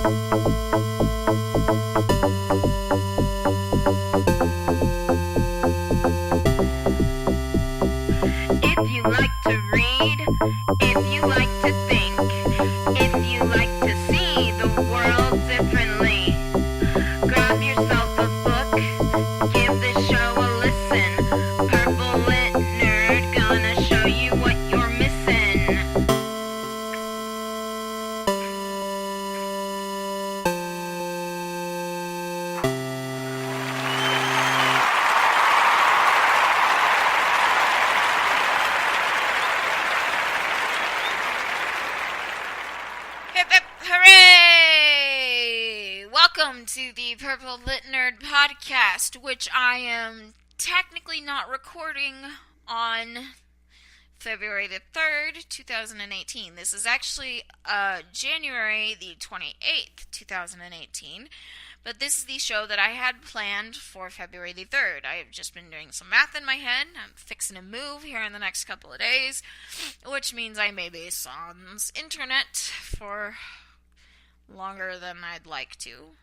If you like to read, if you like to think, if you like to see the world differently, grab yourself a book, give this show a listen. Purple Lit Nerd gonna show you what you're missing. Hip hip hooray! Welcome to the Purple Lit Nerd podcast, which I am technically not recording on February the 3rd, 2018. This is actually January the 28th, 2018. But this is the show that I had planned for February the 3rd. I have just been doing some math in my head. I'm fixing to move here in the next couple of days, which means I may be sans internet for longer than I'd like to.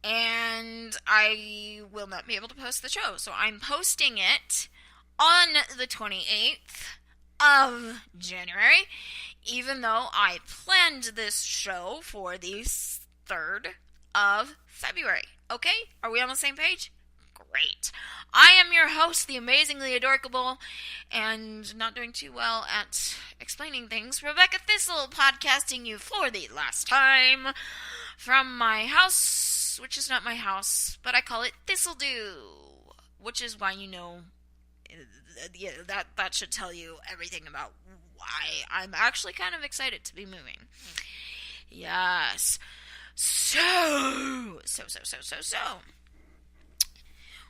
And I will not be able to post the show. So I'm posting it on the 28th of January, even though I planned this show for the 3rd of February. Okay? Are we on the same page? Great. I am your host, the amazingly adorable, and not doing too well at explaining things, Rebecca Thistle, podcasting you for the last time from my house, which is not my house, but I call it Thistledew, which is why you know, yeah, that should tell you everything about why I'm actually kind of excited to be moving. Yes. So.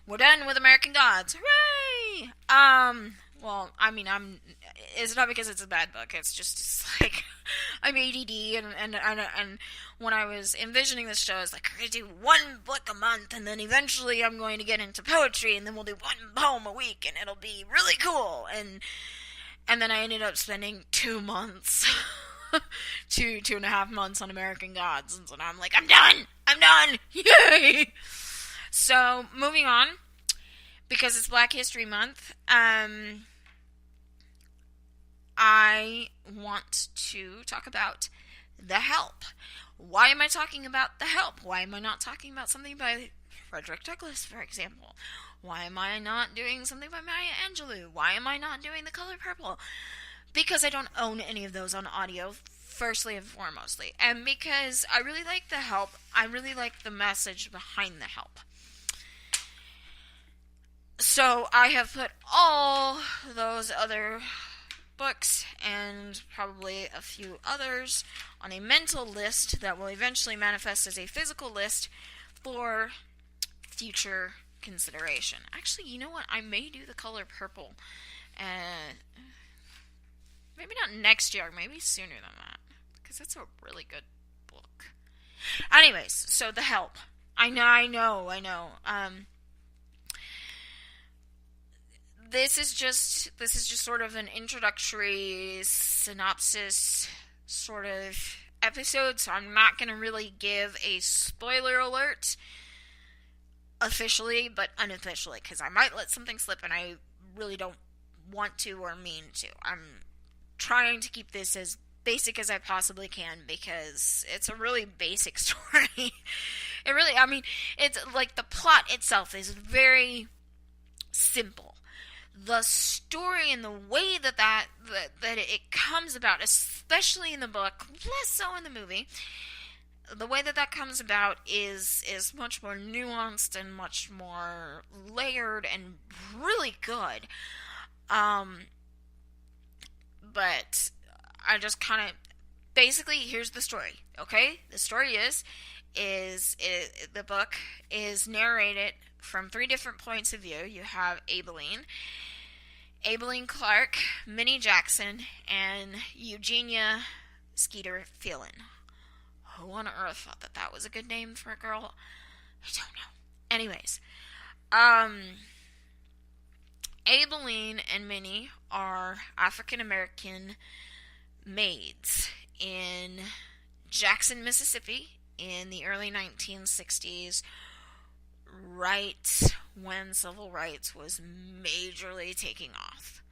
We're done with American Gods. Hooray! Well, I mean, it's not because it's a bad book. It's like, I'm ADD, and when I was envisioning this show, I was like, I'm going to do one book a month, and then eventually I'm going to get into poetry, and then we'll do one poem a week, and it'll be really cool. And then I ended up spending 2 months, 2.5 months on American Gods, and so now I'm like, I'm done! Yay! So, moving on, because it's Black History Month, I want to talk about The Help. Why am I talking about The Help? Why am I not talking about something by Frederick Douglass, for example? Why am I not doing something by Maya Angelou? Why am I not doing The Color Purple? Because I don't own any of those on audio, firstly and foremostly. And because I really like The Help, I really like the message behind The Help. So I have put all those other books and probably a few others on a mental list that will eventually manifest as a physical list for future consideration. Actually, you know what? I may do The Color Purple. Maybe not next year, maybe sooner than that. Because it's a really good book. Anyways, so The Help. I know. This is just sort of an introductory synopsis sort of episode, so I'm not going to really give a spoiler alert officially, but unofficially, because I might let something slip, and I really don't want to or mean to. I'm trying to keep this as basic as I possibly can, because it's a really basic story. It's like the plot itself is very simple. The story and the way that it comes about, especially in the book, less so in the movie, the way that comes about is much more nuanced and much more layered and really good. But I just kind of, basically, here's the story, okay? The story is the book is narrated from 3 different points of view. You have Abilene Clark, Minnie Jackson, and Eugenia Skeeter Phelan. Who on earth thought that was a good name for a girl? I don't know. Anyways, Abilene and Minnie are African American maids in Jackson, Mississippi in the early 1960s, right when civil rights was majorly taking off.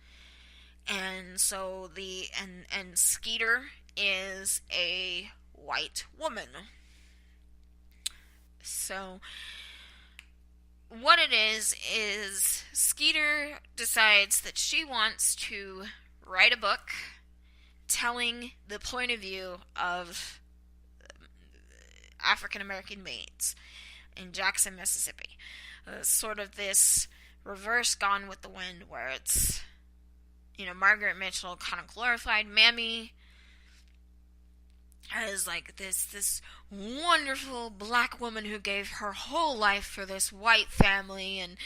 And so and Skeeter is a white woman. So what it is Skeeter decides that she wants to write a book telling the point of view of African American maids in Jackson, Mississippi. Sort of this reverse Gone with the Wind, where it's, Margaret Mitchell kind of glorified Mammy as like this wonderful black woman who gave her whole life for this white family, and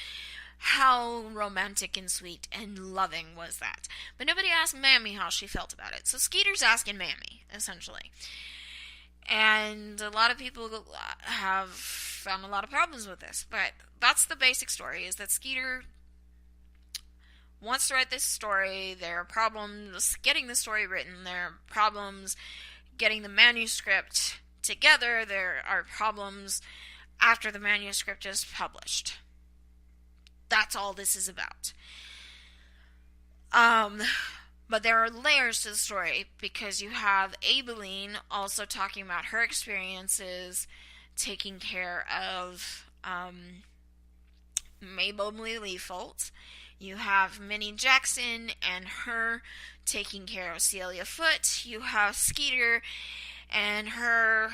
how romantic and sweet and loving was that. But nobody asked Mammy how she felt about it. So Skeeter's asking Mammy, essentially. And a lot of people have found a lot of problems with this. But that's the basic story, is that Skeeter wants to write this story. There are problems getting the story written. There are problems getting the manuscript together. There are problems after the manuscript is published. That's all this is about. But there are layers to the story, because you have Abilene also talking about her experiences taking care of Mabel Lee-Folt. You have Minnie Jackson and her taking care of Celia Foote. You have Skeeter and her,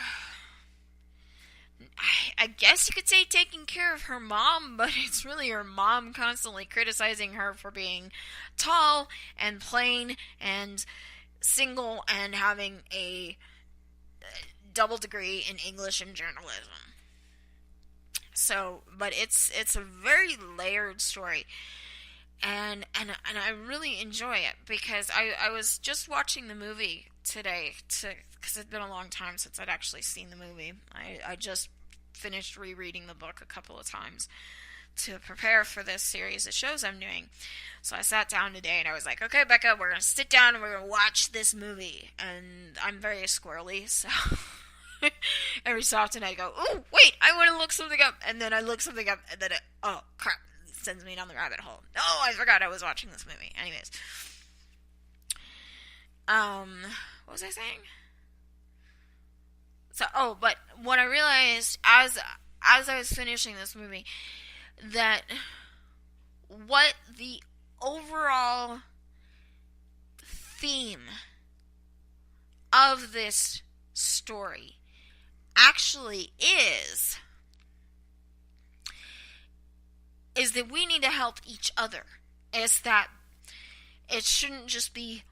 I guess you could say, taking care of her mom, but it's really her mom constantly criticizing her for being tall and plain and single and having a double degree in English and journalism. So, but it's a very layered story. And I really enjoy it, because I was just watching the movie today, because it's been a long time since I'd actually seen the movie. I just finished rereading the book a couple of times to prepare for this series of shows I'm doing. So I sat down today and I was like, okay, Becca, we're going to sit down and we're going to watch this movie. And I'm very squirrely, so every so often I go, oh, wait, I want to look something up. And then I look something up, and then oh, crap, it sends me down the rabbit hole. Oh, I forgot I was watching this movie. Anyways. What was I saying? So, but what I realized as I was finishing this movie, that what the overall theme of this story actually is that we need to help each other. Is that it shouldn't just be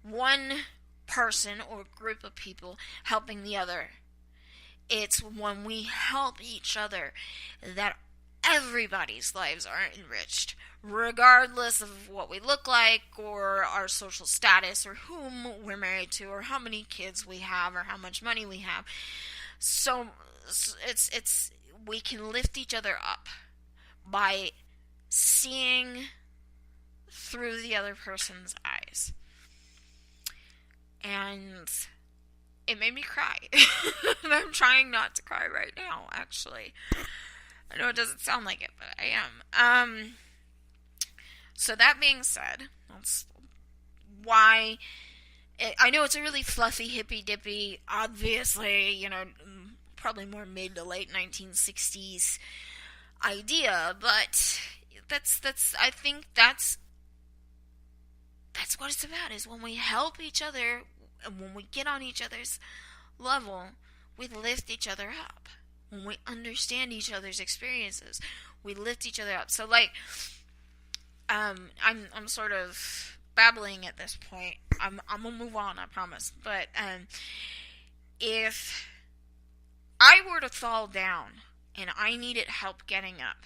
one person or group of people helping the other. It's when we help each other that everybody's lives are enriched, regardless of what we look like or our social status or whom we're married to or how many kids we have or how much money we have. So it's we can lift each other up by seeing through the other person's eyes. And it made me cry. And I'm trying not to cry right now, actually. I know it doesn't sound like it, but I am. So that being said, that's why I know it's a really fluffy, hippy-dippy, obviously, probably more mid to late 1960s idea, but I think that's what it's about, is when we help each other, and when we get on each other's level, we lift each other up. When we understand each other's experiences, we lift each other up. So, I'm sort of babbling at this point. I'm gonna move on, I promise. But if I were to fall down and I needed help getting up,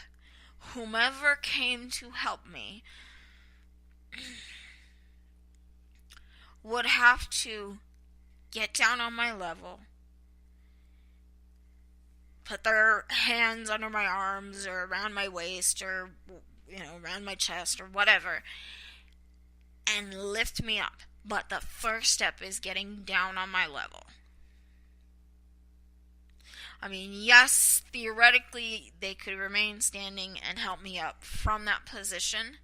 whomever came to help me would have to get down on my level, put their hands under my arms or around my waist or, around my chest or whatever, and lift me up. But the first step is getting down on my level. I mean, yes, theoretically, they could remain standing and help me up from that position.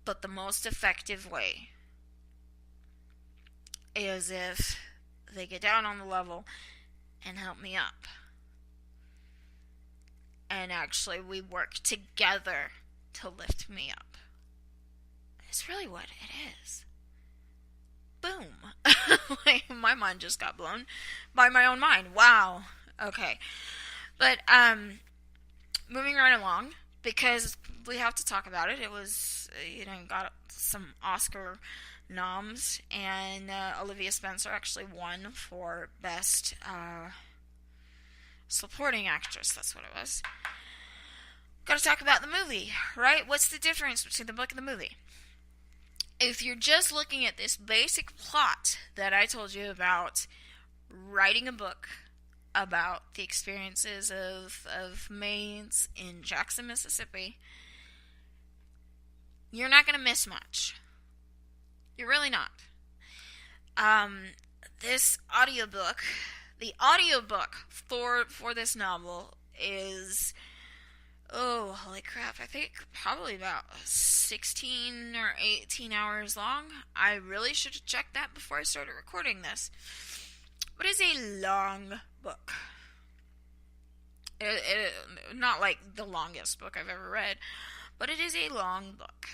But the most effective way is if they get down on the level and help me up. And actually, we work together to lift me up. It's really what it is. Boom. Like, my mind just got blown by my own mind. Wow. Okay. But, moving right along, because we have to talk about it. It was, got some Oscar noms, and Olivia Spencer actually won for Best Supporting Actress. That's what it was. Got to talk about the movie, right? What's the difference between the book and the movie? If you're just looking at this basic plot that I told you about, writing a book about the experiences of maids in Jackson, Mississippi, you're not going to miss much. You're really not. This audiobook, the audiobook for this novel is, oh, holy crap, I think probably about 16 or 18 hours long. I really should have checked that before I started recording this. But it's a long book. Not like the longest book I've ever read, but it is a long book.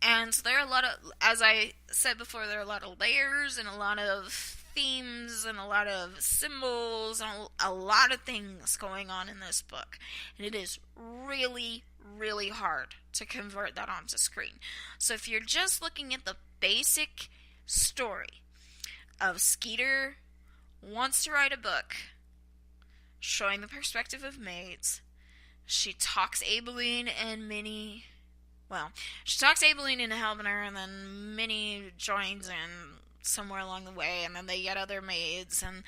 And so there are a lot of, as I said before, there are a lot of layers and a lot of themes and a lot of symbols and a lot of things going on in this book. And it is really, really hard to convert that onto screen. So if you're just looking at the basic story of Skeeter wants to write a book showing the perspective of maids, she talks Abilene and Minnie. Well, she talks Abilene into helping her, and then Minnie joins in somewhere along the way, and then they get other maids, and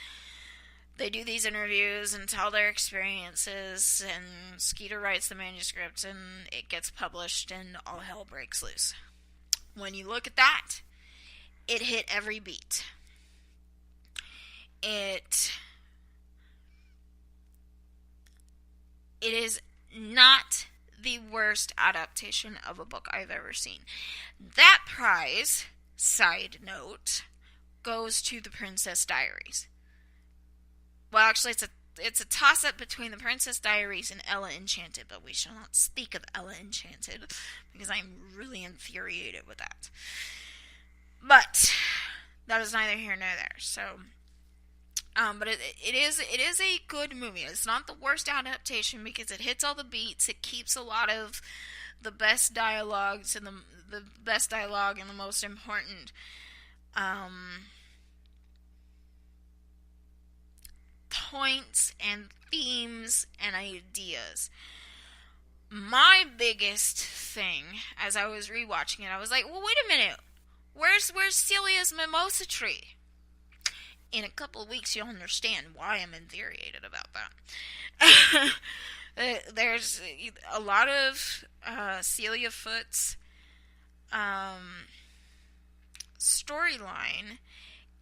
they do these interviews and tell their experiences, and Skeeter writes the manuscript, and it gets published, and all hell breaks loose. When you look at that, it hit every beat. It is not the worst adaptation of a book I've ever seen. That prize, side note, goes to The Princess Diaries. Well, actually, it's a toss-up between The Princess Diaries and Ella Enchanted, but we shall not speak of Ella Enchanted, because I'm really infuriated with that. But that is neither here nor there, so... but it is a good movie. It's not the worst adaptation because it hits all the beats. It keeps a lot of the best dialogues and the best dialogue and the most important points and themes and ideas. My biggest thing as I was rewatching it, I was like, well, wait a minute. Where's Celia's mimosa tree? In a couple of weeks, you'll understand why I'm infuriated about that. There's a lot of Celia Foot's storyline,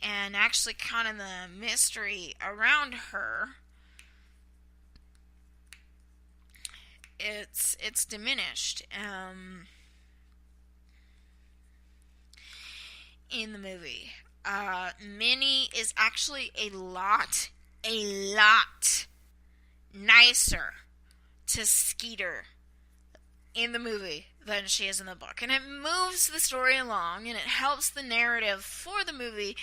and actually kind of the mystery around her. It's diminished in the movie. Minnie is actually a lot nicer to Skeeter in the movie than she is in the book. And it moves the story along, and it helps the narrative for the movie,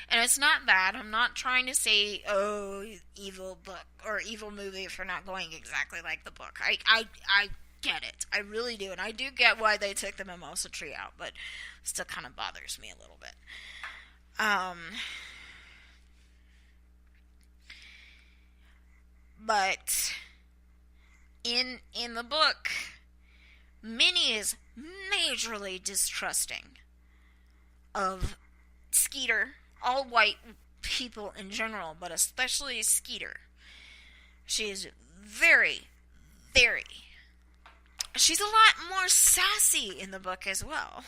and it's not bad. I'm not trying to say, oh, evil book or evil movie for not going exactly like the book. I get it. I really do. And I do get why they took the mimosa tree out, but it still kind of bothers me a little bit. But in the book, Minnie is majorly distrusting of Skeeter, all white people in general, but especially Skeeter. She is very, very... She's a lot more sassy in the book as well.